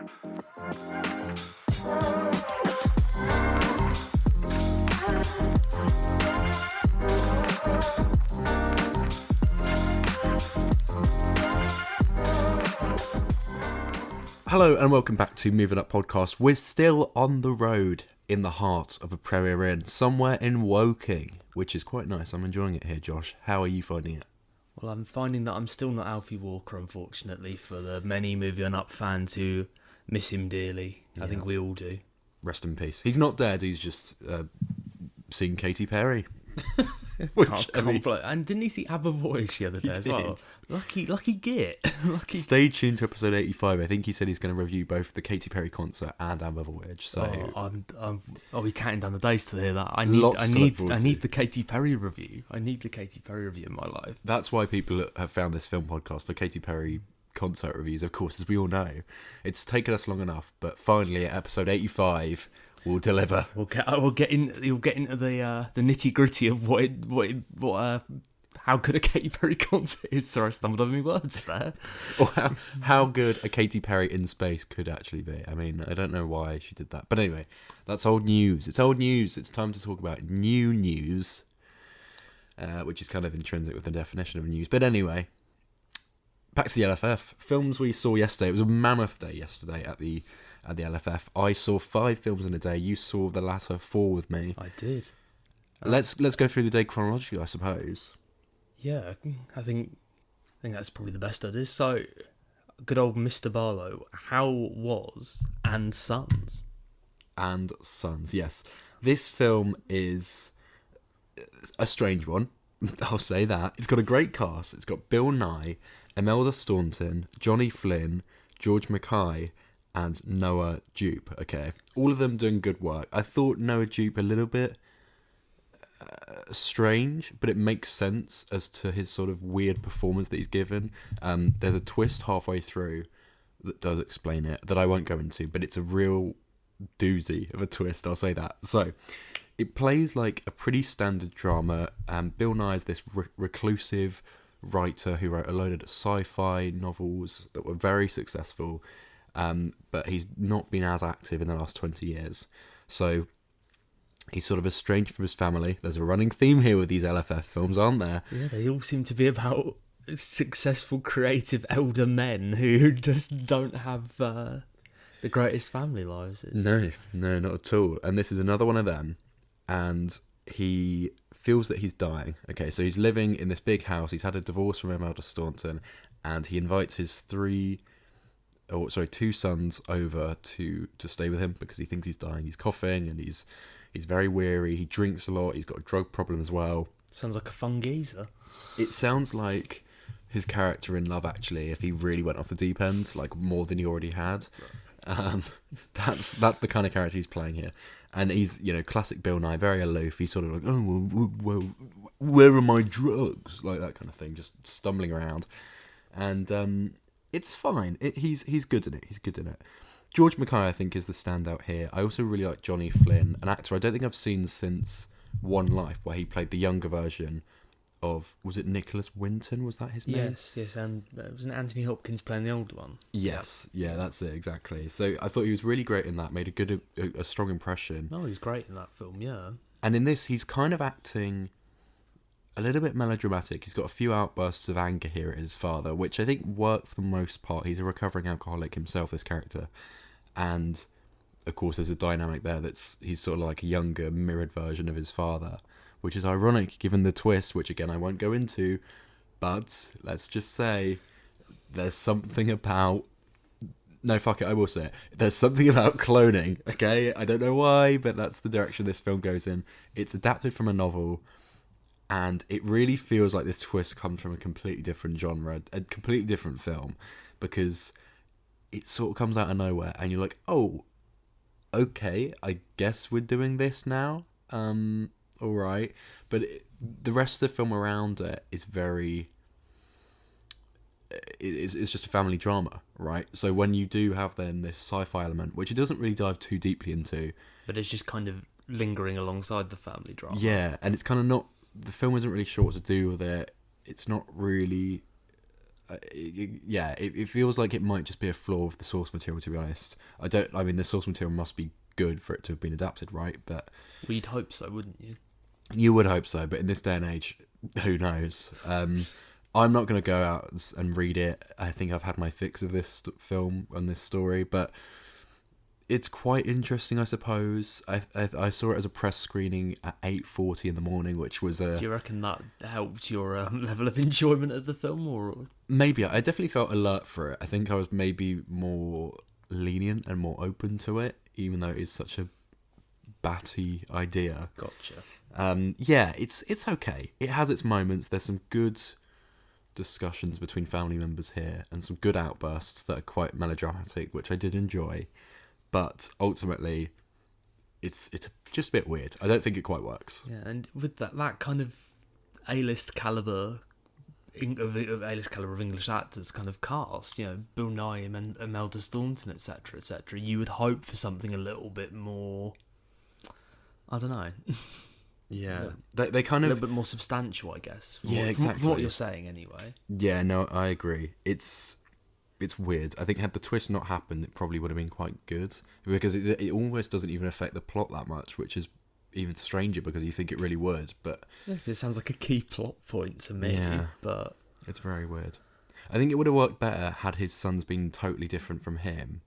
Hello and welcome back to Moving Up Podcast. We're still on the road in the heart of a Premier Inn, somewhere in Woking, which is quite nice. I'm enjoying it here, Josh. How are you finding it? Well, I'm finding that I'm still not Alfie Walker, unfortunately, for the many Moving Up fans who miss him dearly. I think we all do. Rest in peace. He's not dead, he's just seen Katy Perry. And didn't he see ABBA Voyage the other day as well? Lucky git. Stay tuned to episode 85. I think he said he's going to review both the Katy Perry concert and ABBA Voyage. So I'll be counting down the days to hear that. I need the Katy Perry review. I need the Katy Perry review in my life. That's why people have found this film podcast for Katy Perry concert reviews. Of course, as we all know, it's taken us long enough, but finally at episode 85. We'll deliver. You'll get into the nitty gritty of what how good a Katy Perry concert is. Sorry, I stumbled over my words there. Or how good a Katy Perry in space could actually be. I mean, I don't know why she did that, but anyway, that's old news. It's old news. It's time to talk about new news, which is kind of intrinsic with the definition of news. But anyway, back to the LFF films we saw yesterday. It was a mammoth day yesterday at the LFF. I saw 5 films in a day. You saw the latter 4 with me. I did. Let's go through the day chronologically, I suppose. Yeah, I think that's probably the best idea. So, good old Mr. Barlow. How was And Sons? And Sons, yes. This film is a strange one. I'll say that. It's got a great cast. It's got Bill Nye, Imelda Staunton, Johnny Flynn, George Mackay, and Noah Jupe. Okay, all of them doing good work. I thought Noah Jupe a little bit strange, but it makes sense as to his sort of weird performance that he's given. There's a twist halfway through that does explain it that I won't go into, but it's a real doozy of a twist, I'll say that. So it plays like a pretty standard drama. Bill Nye is this reclusive writer who wrote a load of sci-fi novels that were very successful. But he's not been as active in the last 20 years. So he's sort of estranged from his family. There's a running theme here with these LFF films, aren't there? Yeah, they all seem to be about successful, creative elder men who just don't have the greatest family lives. No, not at all. And this is another one of them. And he feels that he's dying. Okay, so he's living in this big house. He's had a divorce from Imelda Staunton. And he invites his 2 sons over to stay with him because he thinks he's dying. He's coughing and he's very weary. He drinks a lot. He's got a drug problem as well. Sounds like a fun geezer. It sounds like his character in Love Actually, if he really went off the deep end, like more than he already had. That's the kind of character he's playing here. And he's, classic Bill Nye, very aloof. He's sort of like, oh, well, where are my drugs? Like that kind of thing, just stumbling around. And it's fine. He's good in it. He's good in it. George Mackay, I think, is the standout here. I also really like Johnny Flynn, an actor I don't think I've seen since One Life, where he played the younger version of, was it Nicholas Winton? Was that his name? Yes, and wasn't Anthony Hopkins playing the older one? Yes, yeah, that's it, exactly. So I thought he was really great in that, made a strong impression. Oh, he was great in that film, yeah. And in this, he's kind of acting a little bit melodramatic. He's got a few outbursts of anger here at his father, which I think work for the most part. He's a recovering alcoholic himself, this character. And, of course, there's a dynamic there he's sort of like a younger, mirrored version of his father, which is ironic given the twist, which, again, I won't go into. But let's just say there's something about... No, fuck it, I will say it. There's something about cloning, okay? I don't know why, but that's the direction this film goes in. It's adapted from a novel, and it really feels like this twist comes from a completely different genre, a completely different film, because it sort of comes out of nowhere, and you're like, oh, okay, I guess we're doing this now? Alright. But the rest of the film around it is very... It's just a family drama, right? So when you do have then this sci-fi element, which it doesn't really dive too deeply into... But it's just kind of lingering alongside the family drama. Yeah, and it's kind of not... The film isn't really sure what to do with it. It's not really it feels like it might just be a flaw of the source material, to be honest. I mean, the source material must be good for it to have been adapted, right? But We'd hope so, wouldn't you? you would hope so, but in this day and age, who knows? I'm not going to go out and read it. I think I've had my fix of this film and this story, but it's quite interesting, I suppose. I saw it as a press screening at 8:40 in the morning, which was Do you reckon that helped your level of enjoyment of the film, or maybe I definitely felt alert for it. I think I was maybe more lenient and more open to it, even though it is such a batty idea. Gotcha. Yeah, it's okay. It has its moments. There's some good discussions between family members here, and some good outbursts that are quite melodramatic, which I did enjoy. But ultimately, it's just a bit weird. I don't think it quite works. Yeah, and with that kind of A-list caliber of English actors kind of cast, Bill Nye and Imelda Staunton, etc., etc., you would hope for something a little bit more, I don't know. Yeah, they kind of a little bit more substantial, I guess. Exactly. From what you're saying, anyway. Yeah, no, I agree. It's weird. I think had the twist not happened, it probably would have been quite good, because it almost doesn't even affect the plot that much, which is even stranger because you think it really would. But it sounds like a key plot point to me. Yeah, but it's very weird. I think it would have worked better had his sons been totally different from him,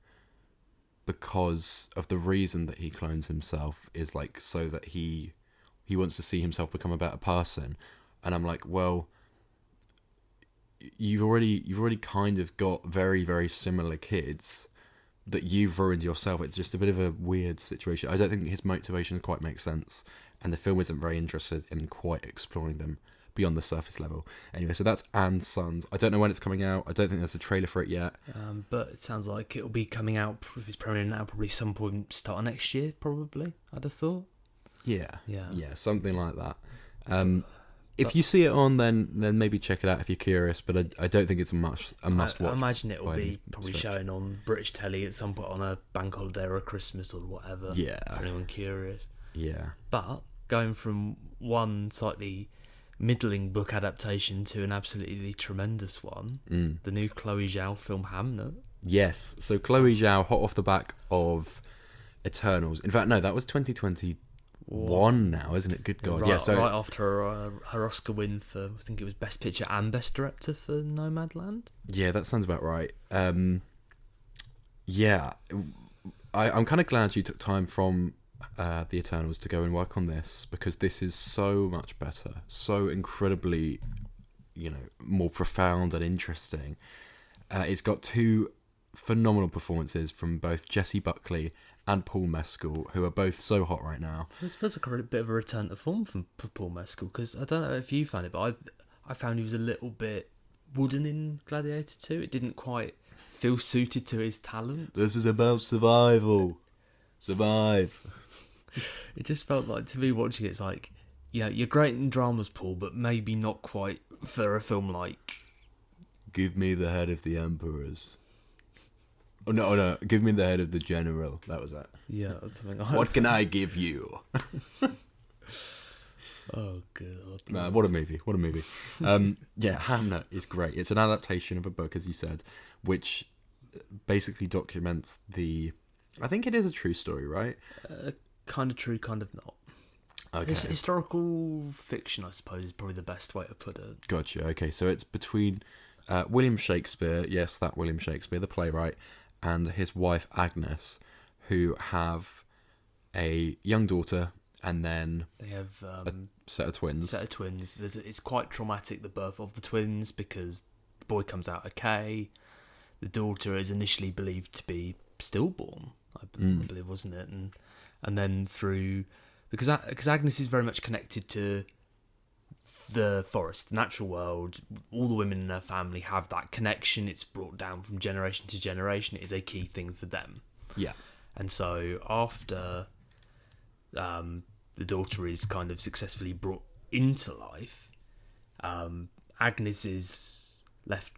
because of the reason that he clones himself is like so that he wants to see himself become a better person. And I'm like, well, you've already kind of got very, very similar kids that you've ruined yourself. It's just a bit of a weird situation. I don't think his motivations quite make sense, and the film isn't very interested in quite exploring them beyond the surface level. Anyway, so that's Anne's Sons. I don't know when it's coming out. I don't think there's a trailer for it yet. But it sounds like it'll be coming out, if it's premiering now, probably some point start of next year, probably, I'd have thought. Yeah, something like that. If But you see it on, then maybe check it out if you're curious. But I don't think it's a must watch. I imagine it will by be any probably stretch. showing on British telly at some point on a bank holiday or a Christmas or whatever. Yeah. For anyone curious. Yeah. But going from one slightly middling book adaptation to an absolutely tremendous one, the new Chloe Zhao film Hamnet. Yes. So Chloe Zhao, hot off the back of Eternals. In fact, no, that was 2021 now, isn't it? Good God. Right, So right after her Oscar win for, I think it was Best Picture and Best Director for Nomadland. yeah, that sounds about right. Yeah, I'm kind of glad you took time from the Eternals to go and work on this, because this is so much better, so incredibly, more profound and interesting. It's got two phenomenal performances from both Jessie Buckley and Paul Mescal, who are both so hot right now. It feels like a bit of a return to form for Paul Mescal, because I don't know if you found it, but I found he was a little bit wooden in Gladiator 2. It didn't quite feel suited to his talents. This is about survival. Survive. It just felt like, to me watching it, it's like, you're great in dramas, Paul, but maybe not quite for a film like... Give me the head of the emperors. Oh no! Give me the head of the general. That was that. Yeah, something like What can I give you? Oh, God. Man, what a movie. What a movie. Yeah, Hamnet is great. It's an adaptation of a book, as you said, which basically documents I think it is a true story, right? Kind of true, kind of not. Okay. Historical fiction, I suppose, is probably the best way to put it. Gotcha. Okay, so it's between William Shakespeare, yes, that William Shakespeare, the playwright, and his wife Agnes, who have a young daughter, and then They have a set of twins. It's quite traumatic, the birth of the twins, because the boy comes out okay. The daughter is initially believed to be stillborn, I believe, wasn't it? And then through... Because Agnes is very much connected to the forest, the natural world. All the women in her family have that connection. It's brought down from generation to generation. It is a key thing for them. Yeah. And so after the daughter is kind of successfully brought into life, Agnes is left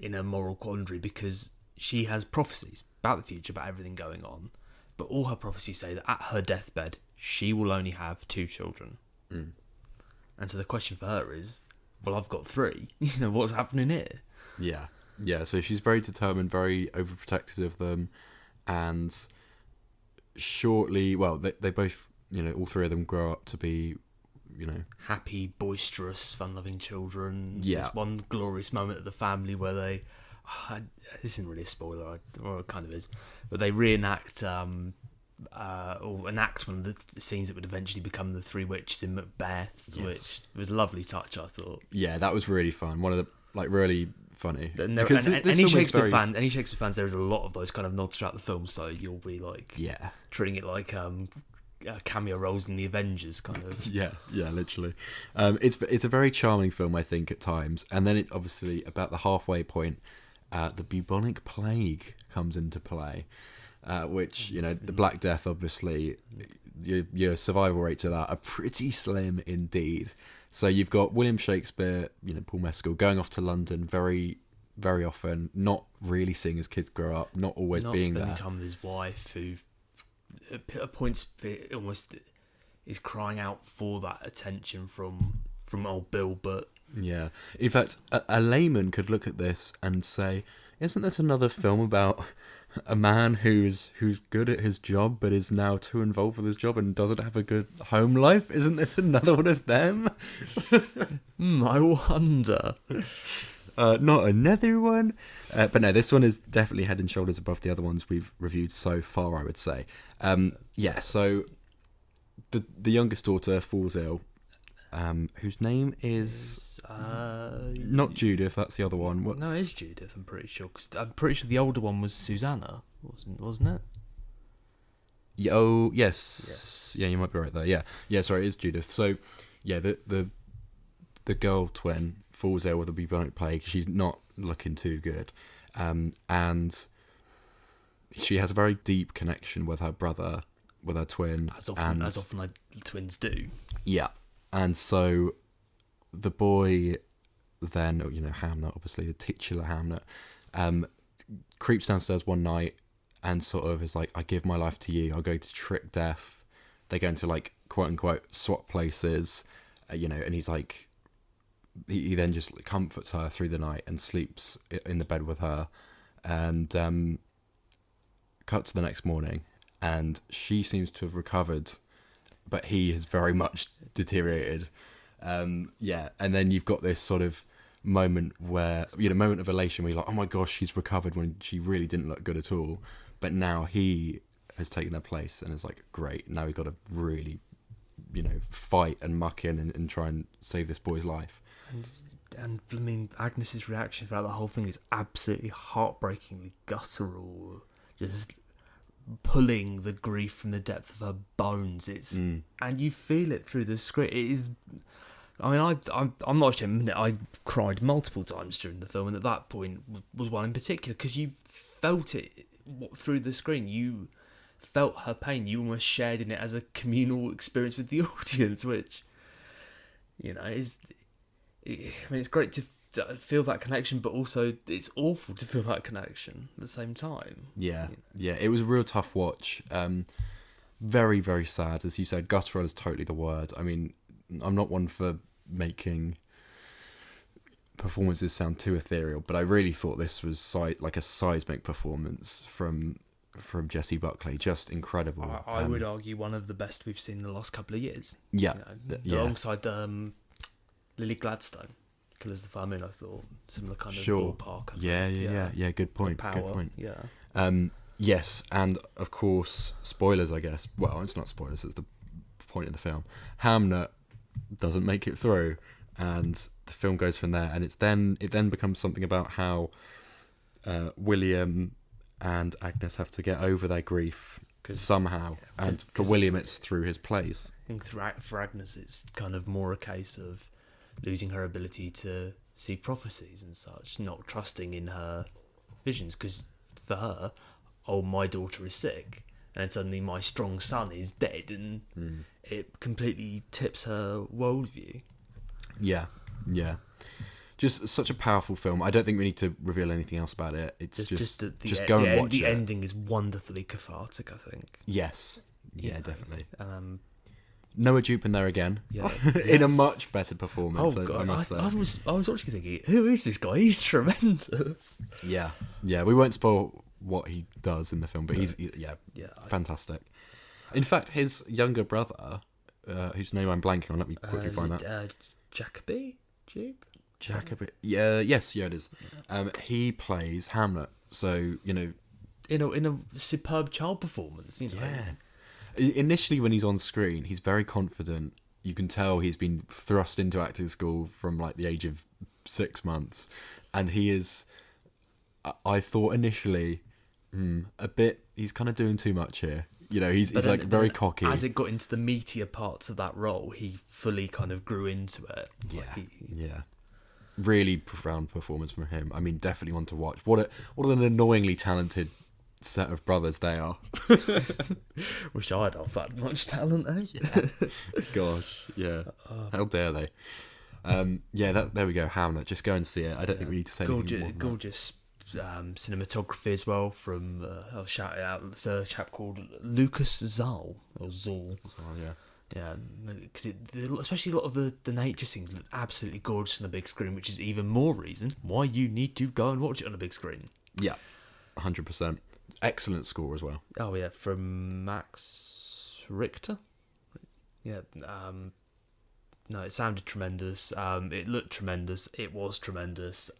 in a moral quandary, because she has prophecies about the future, about everything going on. But all her prophecies say that at her deathbed, she will only have 2 children. And so the question for her is, well, I've got 3. What's happening here? Yeah. Yeah, so she's very determined, very overprotective of them, and shortly, well, they both, all three of them grow up to be, Happy, boisterous, fun-loving children. Yeah. There's one glorious moment of the family where they... this isn't really a spoiler, or it kind of is, but they reenact or enact one of the scenes that would eventually become the Three Witches in Macbeth, Yes. which was a lovely touch, I thought. Yeah, that was really fun. One of the, really funny. And Because any film is Shakespeare very- any Shakespeare fans, there is a lot of those kind of nods throughout the film, so you'll be like Yeah. treating it like cameo roles in the Avengers, kind of. Yeah, literally. It's a very charming film, I think, at times. And then it obviously, about the halfway point, the bubonic plague comes into play, which, the Black Death, obviously, your survival rates of that are pretty slim indeed. So you've got William Shakespeare, Paul Mescal, going off to London very, very often, not really seeing his kids grow up, not always being there. Not spending time with his wife, who at points almost is crying out for that attention from old Bill, but... Yeah. In fact, a layman could look at this and say, isn't this another film about a man who's good at his job but is now too involved with his job and doesn't have a good home life? Isn't this another one of them? I wonder. Not another one. But no, this one is definitely head and shoulders above the other ones we've reviewed so far, I would say. So the youngest daughter falls ill, whose name is not Judith. That's the other one. No, it is Judith. I'm pretty sure. Cause I'm pretty sure the older one was Susanna, wasn't it? Yeah, oh yes. Yeah, you might be right there. Yeah. Sorry, it is Judith. So, yeah, the girl twin falls ill with a bubonic plague. She's not looking too good, and she has a very deep connection with her brother, with her twin, as often twins do. Yeah. And so the boy then, Hamnet, obviously the titular Hamnet, creeps downstairs one night and sort of is like, I give my life to you. I'll go to trick death. They go into like, quote unquote, swap places, and he's like, he then just comforts her through the night and sleeps in the bed with her. And cut to the next morning, and she seems to have recovered, but he has very much deteriorated. And then you've got this sort of moment where, moment of elation where you're like, oh my gosh, she's recovered, when she really didn't look good at all. But now he has taken her place and is like, great, now we've got to really, fight and muck in and try and save this boy's life. And I mean, Agnes's reaction throughout the whole thing is absolutely heartbreakingly guttural, just pulling the grief from the depth of her bones. It's and you feel it through the screen. It is. I mean, I'm not ashamed. I cried multiple times during the film, and at that point was one in particular because you felt it through the screen. You felt her pain. You almost shared in it as a communal experience with the audience, which is. I mean, it's great to feel that connection, but also it's awful to feel that connection at the same time. Yeah, it was a real tough watch. Very, very sad. As you said, guttural is totally the word. I mean, I'm not one for making performances sound too ethereal, but I really thought this was like a seismic performance from Jessie Buckley. Just incredible. I would argue one of the best we've seen in the last couple of years. Yeah, alongside Lily Gladstone, Killers of the Flower Moon. I thought similar kind of ballpark. Yeah. Good point. Power. Good point. Yeah. Yes, and of course, spoilers. I guess. Well, it's not spoilers. It's the point of the film. Hamnet doesn't make it through, and the film goes from there. And it then becomes something about how William and Agnes have to get over their grief somehow, and for William, it's through his plays. I think for Agnes, it's kind of more a case of losing her ability to see prophecies and such, not trusting in her visions, because for her, my daughter is sick, and suddenly my strong son is dead, and it completely tips her worldview. Yeah. Just such a powerful film. I don't think we need to reveal anything else about it. It's just go and watch it. The ending is wonderfully cathartic, I think. Yes. Yeah, definitely. Noah Jupe in there again, Yeah, in a yes. much better performance. Oh god, I must say. I was actually thinking, who is this guy? He's tremendous. Yeah, we won't spoil what he does in the film, but Yeah, fantastic. In fact, his younger brother, whose name I'm blanking on, let me quickly find that. Jacoby? Jupe? Jacoby. Yeah, yes, yeah, it is. He plays Hamnet, so In a superb child performance, Yeah. Initially, when he's on screen, he's very confident. You can tell he's been thrust into acting school from like the age of 6 months, and he is. I thought initially, a bit. He's kind of doing too much here. He's very cocky. As it got into the meatier parts of that role, he fully kind of grew into it. Yeah. Really profound performance from him. I mean, definitely one to watch. What an annoyingly talented set of brothers they are. Wish I'd have that much talent, eh? Yeah. Gosh, yeah. How dare they? There we go, Hamnet. Just go and see it. I don't think we need to say anything more than gorgeous cinematography as well from, I'll shout it out, it's a chap called Lucas Zal, or Zoll. Yeah, because especially a lot of the nature scenes look absolutely gorgeous on the big screen, which is even more reason why you need to go and watch it on a big screen. Yeah, 100%. Excellent score as well. Oh yeah, from Max Richter. Yeah, no, it sounded tremendous. It looked tremendous. It was tremendous.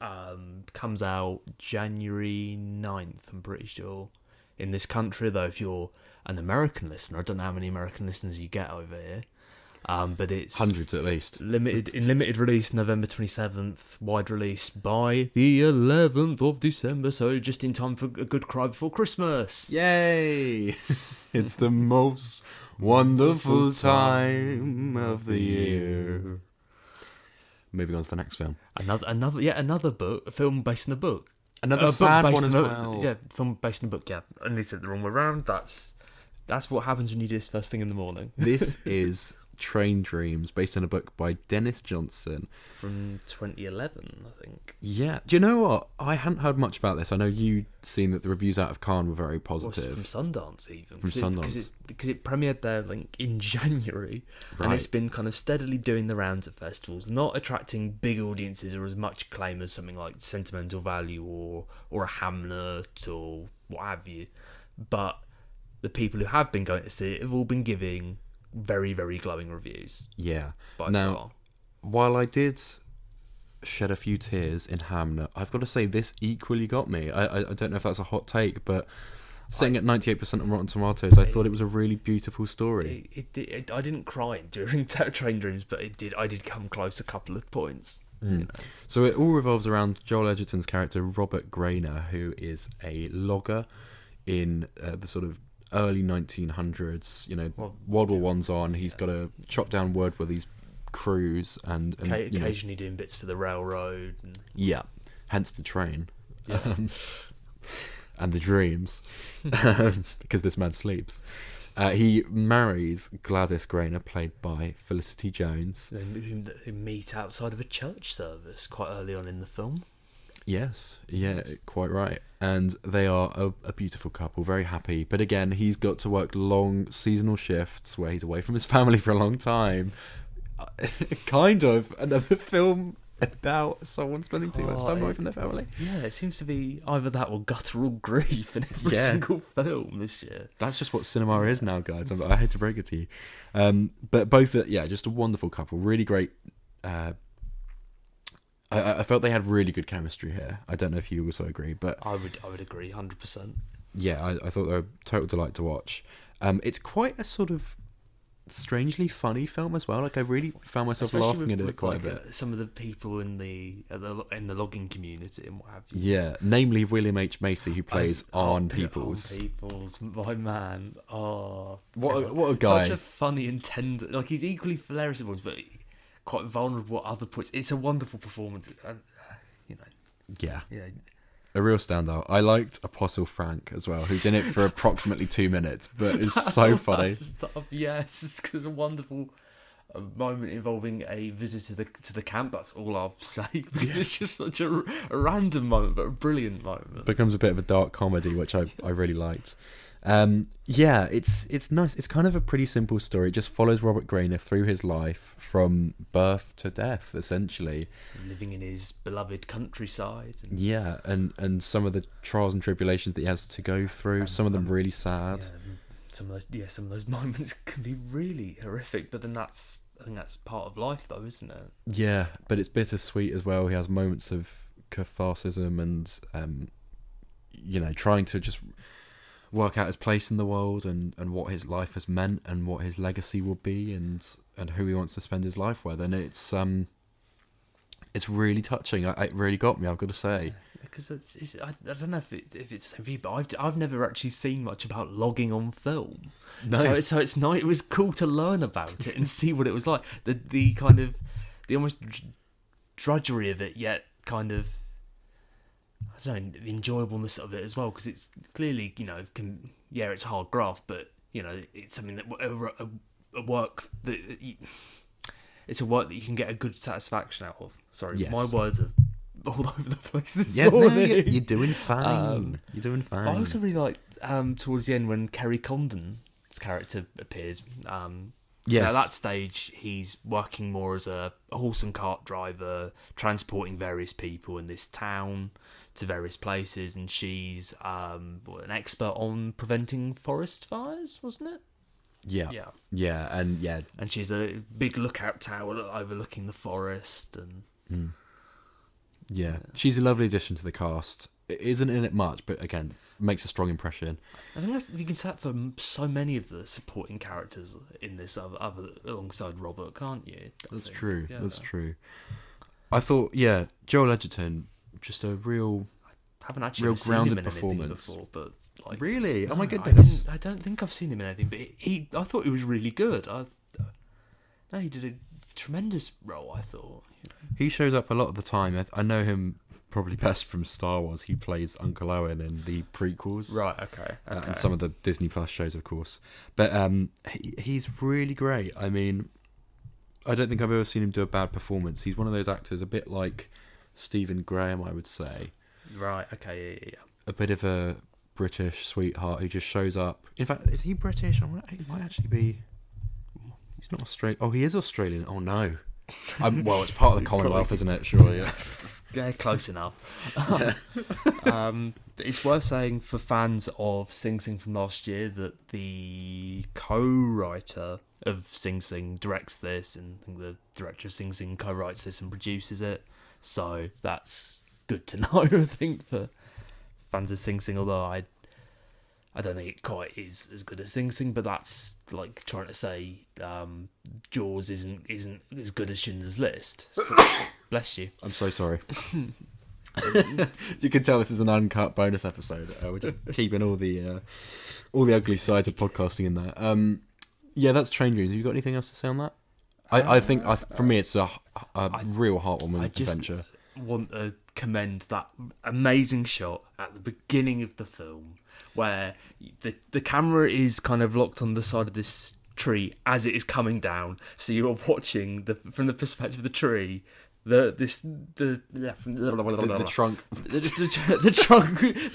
Comes out January 9th, I'm pretty sure. In this country, though, if you're an American listener, I don't know how many American listeners you get over here, but it's hundreds at least. Limited release November 27th, wide release by the 11th of December, so just in time for a good cry before Christmas. Yay! It's the most wonderful time of the year. Moving on to the next film. Another book, a film based on a book. Another sad one as well. Yeah, film based on a book. Yeah, I only said the wrong way around. That's what happens when you do this first thing in the morning. This is Train Dreams, based on a book by Dennis Johnson from 2011, I think. Yeah, do you know what? I hadn't heard much about this. I know you'd seen that the reviews out of Cannes were very positive. Well, from Sundance, even Sundance, because it premiered there like in January, right. And it's been kind of steadily doing the rounds at festivals, not attracting big audiences or as much acclaim as something like Sentimental Value or a Hamnet or what have you, but the people who have been going to see it have all been giving very, very glowing reviews. Yeah. Now, far. While I did shed a few tears in Hamnet, I've got to say this equally got me. I don't know if that's a hot take, but sitting at 98% on Rotten Tomatoes, I thought it was a really beautiful story. I didn't cry during Train Dreams, but I did come close a couple of points. So it all revolves around Joel Edgerton's character, Robert Grainer, who is a logger in the sort of early 1900s. World War One's on. He's got to chop down Wordsworthy's crews and occasionally doing bits for the railroad. Yeah, hence the train. Yeah. And the dreams, because this man sleeps. He marries Gladys Grainer, played by Felicity Jones, who meet outside of a church service quite early on in the film. Yes, yeah, quite right. And they are a beautiful couple, very happy. But again, he's got to work long seasonal shifts where he's away from his family for a long time. Kind of another film about someone spending too much time away from their family. Yeah, it seems to be either that or guttural grief in every single film this year. That's just what cinema is now, guys. I hate to break it to you. But both, just a wonderful couple. Really great. I felt they had really good chemistry here. I don't know if you also agree, but I would agree 100%. Yeah, I thought they were a total delight to watch. It's quite a sort of strangely funny film as well. Like I really found myself laughing at it quite a bit. Some of the people in the logging community and what have you. Yeah, namely William H. Macy, who plays Arn Peoples. Arn Peoples, my man. Oh, what a guy! Such a funny and tender. Like he's equally hilarious at points, but quite vulnerable at other points. It's a wonderful performance. Yeah. A real standout. I liked Apostle Frank as well, who's in it for approximately 2 minutes, but it's so funny. Yes, it's a wonderful moment involving a visit to the camp. That's all I'll say. Because it's just such a random moment, but a brilliant moment. Becomes a bit of a dark comedy, which I really liked. Yeah, it's nice. It's kind of a pretty simple story. It just follows Robert Grainer through his life from birth to death, essentially. Living in his beloved countryside. Yeah, and some of the trials and tribulations that he has to go through. Some of them really sad. Some of those moments can be really horrific. But then I think that's part of life, though, isn't it? Yeah, but it's bittersweet as well. He has moments of catharsism and trying to just work out his place in the world and what his life has meant and what his legacy will be and who he wants to spend his life with. And it's really touching. It really got me, I've got to say. Because I don't know if it's the same for you, but I've never actually seen much about logging on film. No. So it's nice. It was cool to learn about it and see what it was like. The kind of the almost drudgery of it, yet kind of, I don't know, the enjoyableness of it as well, because it's clearly, it's hard graft, but it's something that a work that it's a work that you can get a good satisfaction out of. Sorry, yes. My words are all over the place this No, morning. you're doing fine. You're doing fine. I also really like towards the end when Kerry Condon's character appears. Yes. At that stage, he's working more as a horse and cart driver, transporting various people in this town to various places, and she's an expert on preventing forest fires, wasn't it? Yeah, and she's a big lookout tower overlooking the forest, and she's a lovely addition to the cast. It isn't in it much, but again, makes a strong impression. I think you can say that for so many of the supporting characters in this other alongside Robert, can't you? That's true. Yeah. That's true. I thought, Joel Edgerton, just a real, haven't actually real seen grounded him in performance before, but really, no, oh my goodness, I don't think I've seen him in anything. But I thought he was really good. He did a tremendous role. I thought he shows up a lot of the time. I know him probably best from Star Wars. He plays Uncle Owen in the prequels, right? Okay. And some of the Disney Plus shows, of course. But he's really great. I mean, I don't think I've ever seen him do a bad performance. He's one of those actors, a bit like Stephen Graham, I would say. Right. Okay. Yeah. A bit of a British sweetheart who just shows up. In fact, is he British? He might actually be. He's not Australian. Oh, he is Australian. Oh no. Well, it's part of the Commonwealth, isn't it? Surely. Yeah, close enough. It's worth saying for fans of Sing Sing from last year that the co-writer of Sing Sing directs this, and I think the director of Sing Sing co-writes this and produces it. So that's good to know, I think, for fans of Sing Sing, although I don't think it quite is as good as Sing Sing, but that's like trying to say Jaws isn't as good as Schindler's List. So, bless you. I'm so sorry. You can tell this is an uncut bonus episode. We're just keeping all the ugly sides of podcasting in there. That's Train Dreams. Have you got anything else to say on that? I think for me it's a real heartwarming adventure. I want to commend that amazing shot at the beginning of the film where the camera is kind of locked on the side of this tree as it is coming down, so you are watching from the perspective of the tree the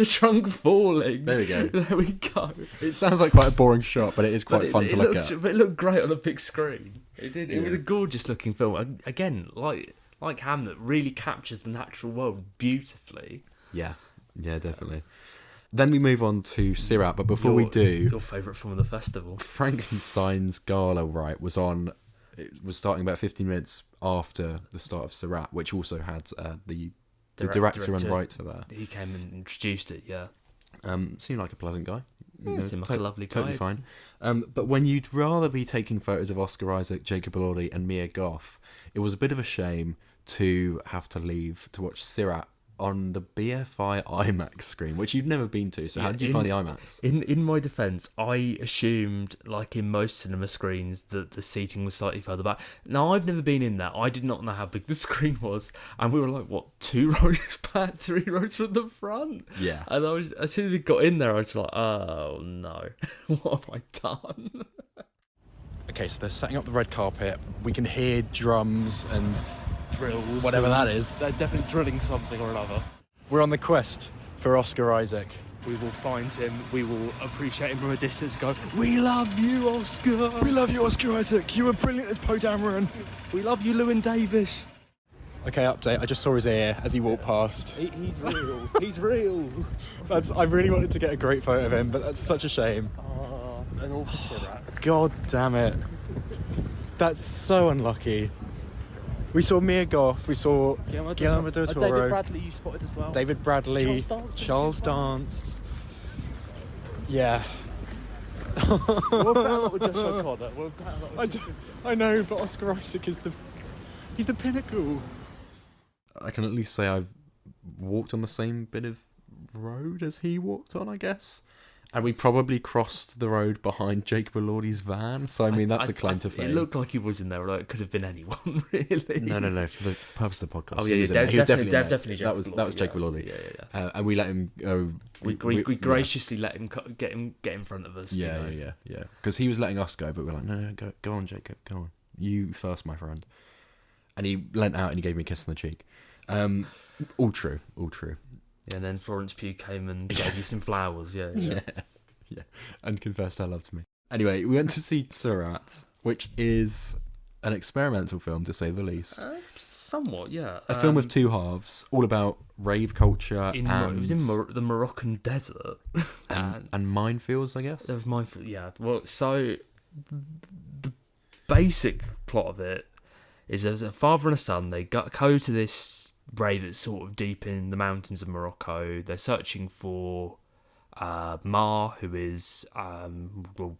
trunk falling. There we go. There we go. It sounds like quite a boring shot, but it is quite fun to look at. But it looked great on a big screen. It did. It was a gorgeous looking film. Again, like Hamnet, really captures the natural world beautifully. Yeah, definitely. Then we move on to Sirāt, but before we do, your favourite film of the festival, Frankenstein's Gala, right, was starting about 15 minutes after the start of Sirāt, which also had the director and writer there. He came and introduced it. Yeah, seemed like a pleasant guy. Seemed like a lovely guy. Totally fine. But when you'd rather be taking photos of Oscar Isaac, Jacob Elordi, and Mia Goth, it was a bit of a shame to have to leave to watch Sirāt on the BFI IMAX screen, which you've never been to. So how did you find the IMAX? In my defence, I assumed, like in most cinema screens, that the seating was slightly further back. Now, I've never been in there. I did not know how big the screen was. And we were like, 2 rows back, 3 rows from the front? Yeah. And as soon as we got in there, I was like, oh no, what have I done? Okay, so they're setting up the red carpet. We can hear drums and drills. Whatever that is. They're definitely drilling something or another. We're on the quest for Oscar Isaac. We will find him. We will appreciate him from a distance. Go, we love you, Oscar. We love you, Oscar Isaac. You were brilliant as Poe Dameron. We love you, Llewyn Davis. Okay, update. I just saw his ear as he walked past. He's real. He's real. I really wanted to get a great photo of him, but that's such a shame. And all for Sirāt. God damn it. That's so unlucky. We saw Mia Goth, we saw Guillermo del Toro, David Bradley you spotted as well. David Bradley, Charles Dance. Yeah. What about with Josh O'Connor? I know, but Oscar Isaac is he's the pinnacle. I can at least say I've walked on the same bit of road as he walked on, I guess. And we probably crossed the road behind Jake Belordi's van, so I mean that's a claim to fame. It looked like he was in there, although it could have been anyone, really. No, for the purpose of the podcast. Oh yeah, definitely Jake Belordi. That was Jake Belordi. Yeah. And we let him go. We graciously let him get in front of us. Yeah. Because he was letting us go, but we're like, no, go on, Jacob, go on. You first, my friend. And he leant out and he gave me a kiss on the cheek. All true. Yeah, and then Florence Pugh came and gave you some flowers. Yeah. And confessed her love to me. Anyway, we went to see Sirāt, which is an experimental film, to say the least. Somewhat, yeah. A film of two halves, all about rave culture it was in the Moroccan desert. and minefields, I guess. Of minefield, yeah. Well, so the basic plot of it is there's a father and a son. They go to this rave that's sort of deep in the mountains of Morocco. They're searching for Ma, who is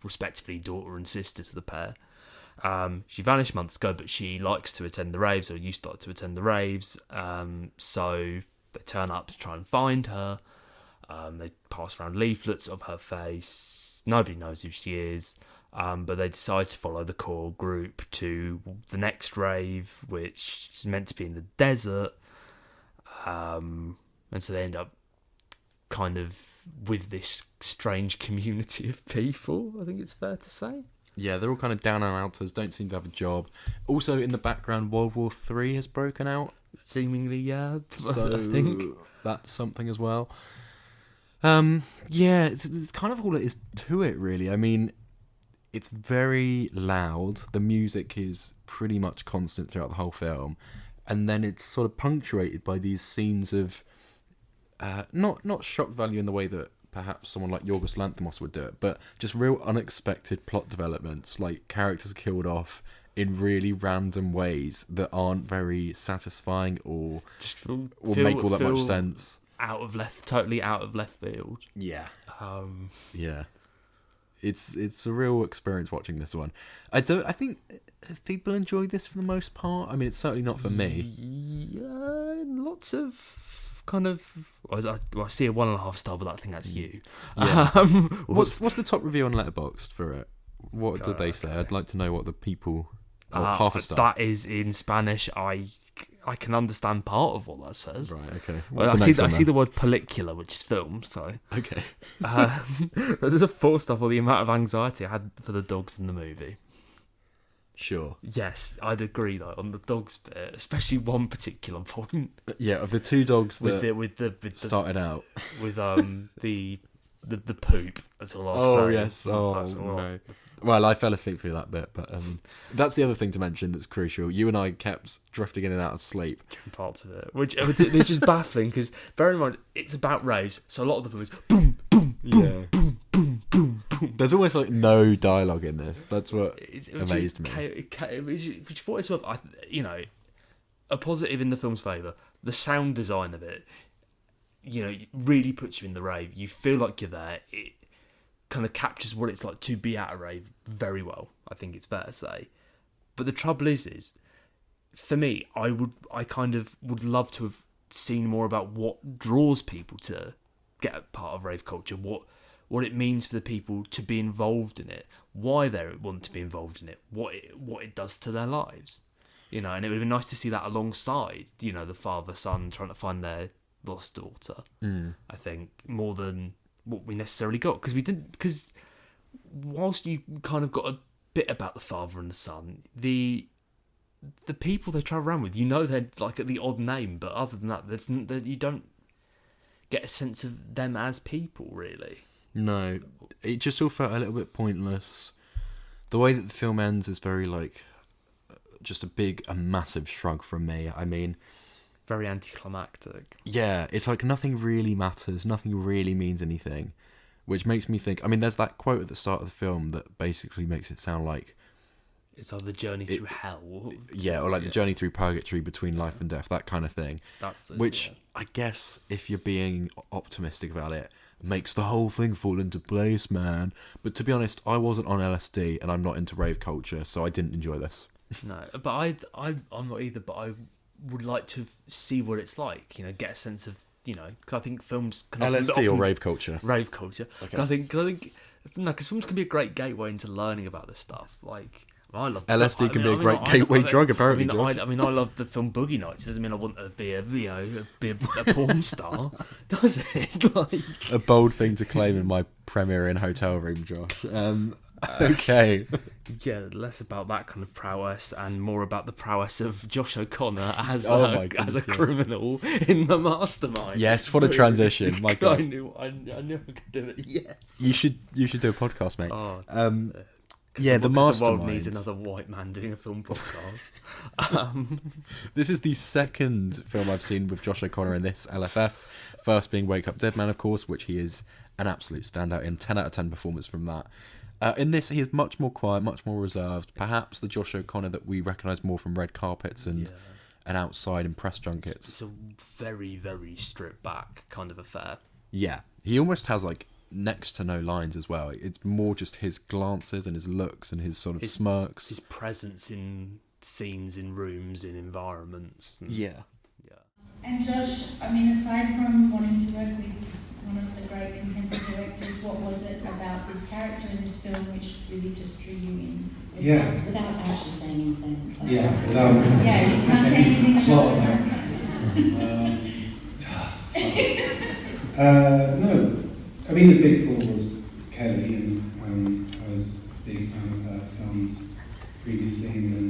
respectively daughter and sister to the pair. She vanished months ago, but she likes to attend the raves, or used to like to attend the raves. So they turn up to try and find her. They pass around leaflets of her face. Nobody knows who she is. But they decide to follow the core group to the next rave, which is meant to be in the desert. And so they end up kind of with this strange community of people, I think it's fair to say. Yeah, they're all kind of down and outers, don't seem to have a job. Also, in the background, World War III has broken out. Seemingly, yeah, So I think. That's something as well. Yeah, it's kind of all it is to it, really. I mean, it's very loud. The music is pretty much constant throughout the whole film. And then it's sort of punctuated by these scenes of not shock value in the way that perhaps someone like Yorgos Lanthimos would do it, but just real unexpected plot developments, like characters killed off in really random ways that aren't very satisfying or make all that much sense. Totally out of left field. Yeah. Yeah. It's a real experience watching this one. I think people enjoy this for the most part. I mean, it's certainly not for me. Yeah, lots of kind of. I see a 1.5 star, but I think that's you. Yeah. What's the top review on Letterboxd for it? What did they say? I'd like to know what the people. Half a star. That is in Spanish. I can understand part of what that says. Right. Okay. Well, I see the word película, which is film. So okay. There's a 4 star for the amount of anxiety I had for the dogs in the movie. Sure. Yes, I'd agree though on the dogs bit, especially one particular point. Yeah, of the two dogs that started out with the poop. That's all I'll say. Oh yes. Oh no. Well, I fell asleep through that bit, but that's the other thing to mention that's crucial. You and I kept drifting in and out of sleep. Parts of it, which is just baffling because bear in mind it's about raves, so a lot of the film is boom, boom, boom, yeah. boom, boom, boom, boom. There's almost like no dialogue in this. That's what amazed me. Which for what it's worth, a positive in the film's favour. The sound design of it, really puts you in the rave. You feel like you're there. It kind of captures what it's like to be at a rave very well, I think it's fair to say. But the trouble is for me, I kind of would love to have seen more about what draws people to get a part of rave culture, what it means for the people to be involved in it, why they want to be involved in it, what it does to their lives. And it would have been nice to see that alongside, the father-son trying to find their lost daughter. I think, more than what we necessarily got, because whilst you kind of got a bit about the father and the son, the people they travel around with, they're like at the odd name, but other than that, you don't get a sense of them as people, really. No, it just all felt a little bit pointless. The way that the film ends is very like just a massive shrug from me. I mean, very anticlimactic. Yeah, it's like nothing really matters, nothing really means anything, which makes me think. I mean, there's that quote at the start of the film that basically makes it sound like it's like the journey through hell. Yeah, or like the journey through purgatory between life and death, that kind of thing. Which I guess, if you're being optimistic about it, makes the whole thing fall into place, man. But to be honest, I wasn't on LSD and I'm not into rave culture, so I didn't enjoy this. No, but I'm not either. But I would like to see what it's like. Get a sense of because I think films can LSD or rave culture. Rave culture. Okay. I think because films can be a great gateway into learning about this stuff. Like. I love LSD can be a great gateway drug, apparently. I love the film Boogie Nights. It doesn't mean I want to be a porn star, does it? Like a bold thing to claim in my Premier Inn hotel room, Josh. Okay. Yeah, less about that kind of prowess and more about the prowess of Josh O'Connor as a criminal in the Mastermind. Yes, what a transition! My God, I knew I could do it. Yes, you should do a podcast, mate. Oh, the Mastermind. The world needs another white man doing a film podcast. This is the second film I've seen with Josh O'Connor in this LFF. First being Wake Up Dead Man, of course, which he is an absolute standout in. 10 out of 10 performance from that. In this, he is much more quiet, much more reserved. Perhaps the Josh O'Connor that we recognise more from red carpets and outside and press junkets. It's a very, very stripped back kind of affair. Yeah, he almost has like next to no lines as well. It's more just his glances and his looks and his sort of smirks. His presence in scenes, in rooms, in environments. Yeah. And Josh, I mean, aside from wanting to work with one of the great contemporary directors, what was it about this character in this film which really just drew you in? Without actually saying anything. You can't say anything about it. No. I mean, the big pull was Kelly, and I was a big fan of her films previously, and then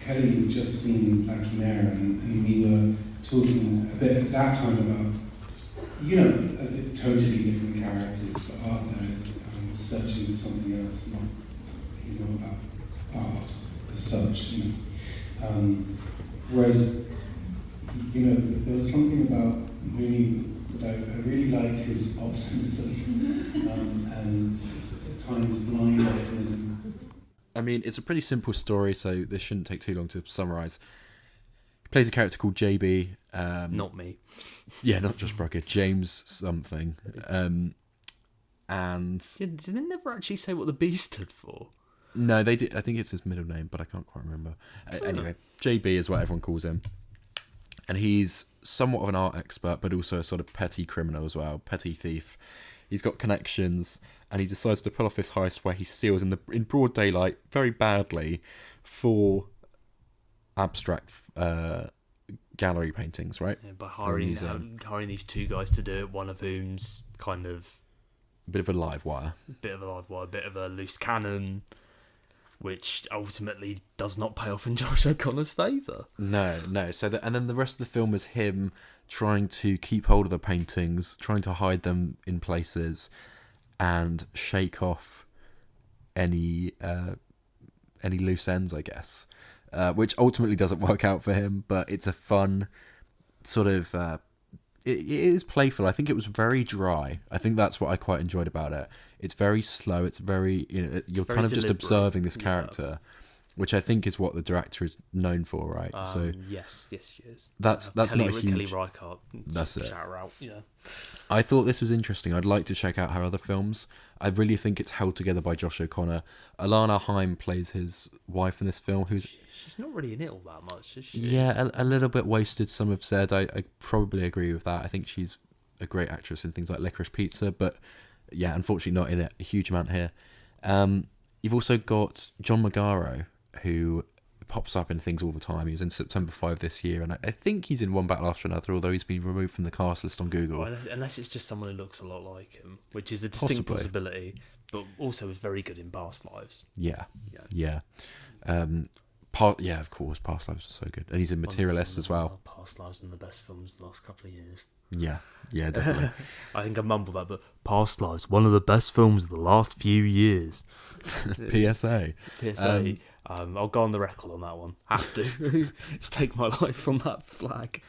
Kelly had just seen Black Chimera, and we were talking a bit at that time about, totally different characters, but Arthur is searching for something else, he's not about art as such, whereas, there was something about Mooney. I really liked his optimism and at times blind optimism. I mean, it's a pretty simple story, so this shouldn't take too long to summarise. He plays a character called JB. Not me. Yeah, not Josh Brucker. James something. And did they never actually say what the B stood for? No, they did. I think it's his middle name, but I can't quite remember. Anyway, JB is what everyone calls him. And he's somewhat of an art expert, but also a sort of petty criminal as well, petty thief. He's got connections, and he decides to pull off this heist where he steals in broad daylight, very badly, 4 abstract gallery paintings, right? Yeah, by hiring these 2 guys to do it, one of whom's kind of a bit of a live wire, bit of a loose cannon, which ultimately does not pay off in Josh O'Connor's favour. No. So and then the rest of the film is him trying to keep hold of the paintings, trying to hide them in places, and shake off any loose ends, I guess. Which ultimately doesn't work out for him, but it's a fun sort of. It is playful. I think it was very dry. I think that's what I quite enjoyed about it. It's very slow. It's very, you're very kind of just observing this character, which I think is what the director is known for, right? So yes, she is. That's not a huge. Kelly Reichardt. That's it. Shout her out. Yeah. I thought this was interesting. I'd like to check out her other films. I really think it's held together by Josh O'Connor. Alana Haim plays his wife in this film, she's not really in it all that much, is she? Yeah, a little bit wasted, some have said. I probably agree with that. I think she's a great actress in things like Licorice Pizza, but yeah, unfortunately not in it a huge amount here. You've also got John Magaro, who pops up in things all the time. He was in September 5 this year, and I think he's in One Battle After Another, although he's been removed from the cast list on Google. Well, unless it's just someone who looks a lot like him, which is a distinct possibility, but also is very good in Past Lives. Yeah. Of course, Past Lives was so good. And he's in Materialist as well. Past Lives, one of the best films the last couple of years. Yeah, definitely. I think I mumbled that, but Past Lives, one of the best films of the last few years. PSA. PSA. I'll go on the record on that one. Have to. Stake my life on that flag.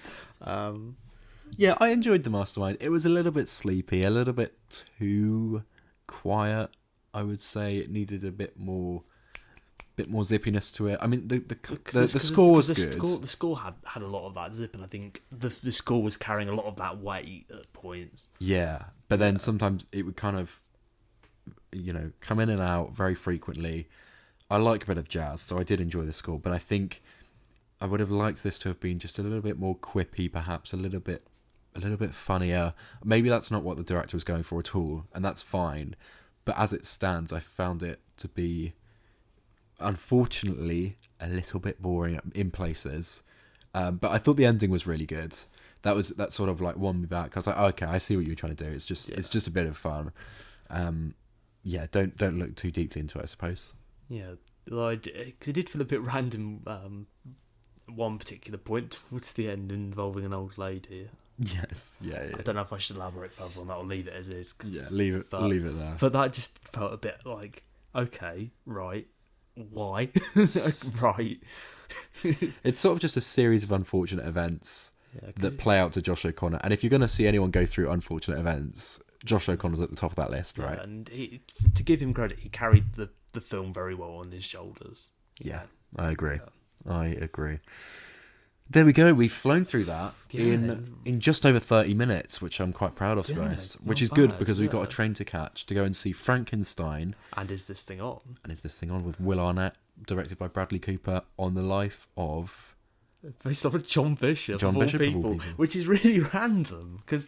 Yeah, I enjoyed The Mastermind. It was a little bit sleepy, a little bit too quiet. I would say it needed a bit more zippiness to it. I mean, the score was good. The score had a lot of that zip, and I think the score was carrying a lot of that weight at points. Yeah, but then sometimes it would kind of, come in and out very frequently. I like a bit of jazz, so I did enjoy the score, but I think I would have liked this to have been just a little bit more quippy, perhaps a little bit funnier. Maybe that's not what the director was going for at all, and that's fine. But as it stands, I found it to be, unfortunately, a little bit boring in places. But I thought the ending was really good. That sort of like won me back. I was like, okay, I see what you're trying to do. It's just a bit of fun. Don't look too deeply into it, I suppose. Yeah, it did feel a bit random. One particular point towards the end involving an old lady. Yes, yeah. I don't know if I should elaborate further on that or leave it as is. Yeah, leave it there. But that just felt a bit like, okay, right, why? Right. It's sort of just a series of unfortunate events that play out to Josh O'Connor. And if you're going to see anyone go through unfortunate events, Josh O'Connor's at the top of that list, right? And to give him credit, he carried the film very well on his shoulders. Yeah, I agree. I agree. There we go. We've flown through that in just over 30 minutes, which I'm quite proud of, to be honest. Which is good because we've got a train to catch to go and see Frankenstein. And Is This Thing On? With Will Arnett, directed by Bradley Cooper, on the life of... Based off of John Bishop, of all people. Which is really random because,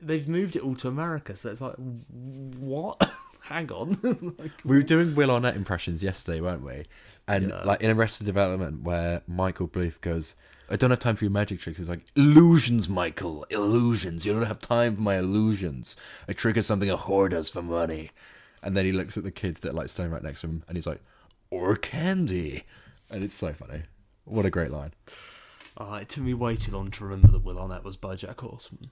they've moved it all to America, so it's like, what? Hang on. We were doing Will Arnett impressions yesterday, weren't we? And in Arrested Development, where Michael Bluth goes, I don't have time for your magic tricks. He's like, illusions, Michael, illusions. You don't have time for my illusions. I trigger something a whore does for money. And then he looks at the kids that are standing right next to him, and he's like, or candy. And it's so funny. What a great line. It took me way too long to remember that Will Arnett was BoJack Horseman.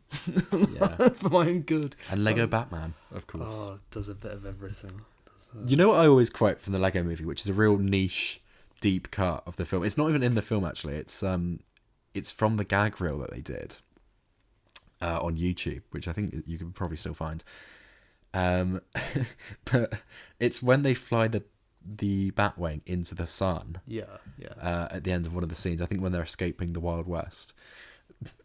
Yeah. For my own good. And Lego Batman, of course. Oh, it does a bit of everything. You know what I always quote from the Lego Movie, which is a real niche, deep cut of the film. It's not even in the film, actually. It's from the gag reel that they did on YouTube, which I think you can probably still find. But it's when they fly the Batwing into the sun. Yeah. At the end of one of the scenes, I think when they're escaping the Wild West.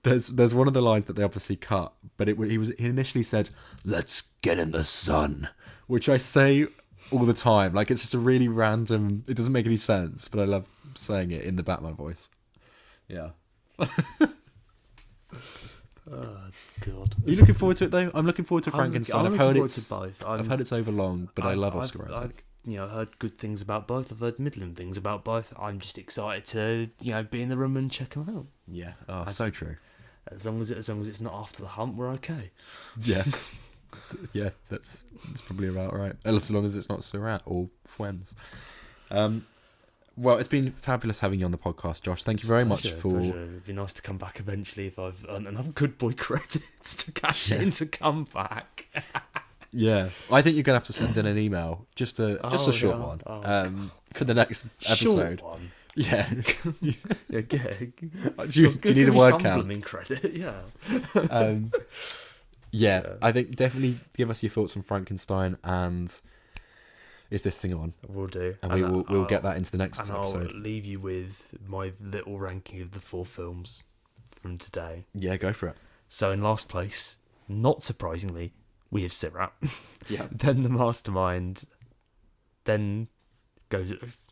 There's one of the lines that they obviously cut, but he initially said, "Let's get in the sun," which I say all the time. It's just a really random. It doesn't make any sense, but I love saying it in the Batman voice. Yeah. Oh, God. Are you looking forward to it though? I'm looking forward to Frankenstein. I've heard it's both. I've heard it's overlong, but I love Oscar Isaac. I've heard good things about both. I've heard middling things about both. I'm just excited to be in the room and check them out. Yeah. Oh, so true. As long as it's not after the hump, we're okay. Yeah. Yeah, that's probably about right. As long as it's not Sirāt or Fuens. Well, it's been fabulous having you on the podcast, Josh. Thank you very much for... Pleasure. It'd be nice to come back eventually if I've earned enough good boy credits to cash in to come back. Yeah, I think you're gonna have to send in an email, just a short one, for the next episode. Short one. Yeah. Yeah. Do you need a word count? Some credit, yeah. Yeah, I think definitely give us your thoughts on Frankenstein and Is This Thing On? We'll do, and we'll get that into the next episode. I'll leave you with my little ranking of the 4 films from today. Yeah, go for it. So in last place, not surprisingly, we have Sirāt. Yeah. Then The Mastermind. Then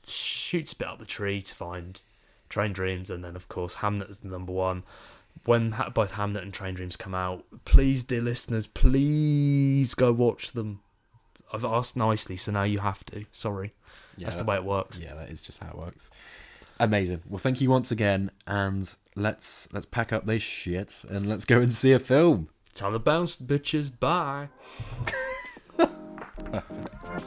shoots a bit up the tree to find Train Dreams, and then of course Hamnet is the number 1. When both Hamnet and Train Dreams come out, please, dear listeners, please go watch them. I've asked nicely, so now you have to. Sorry. Yeah, that's the way it works. Yeah, that is just how it works. Amazing. Well, thank you once again, and let's pack up this shit and let's go and see a film. Time to bounce, bitches. Bye. Perfect.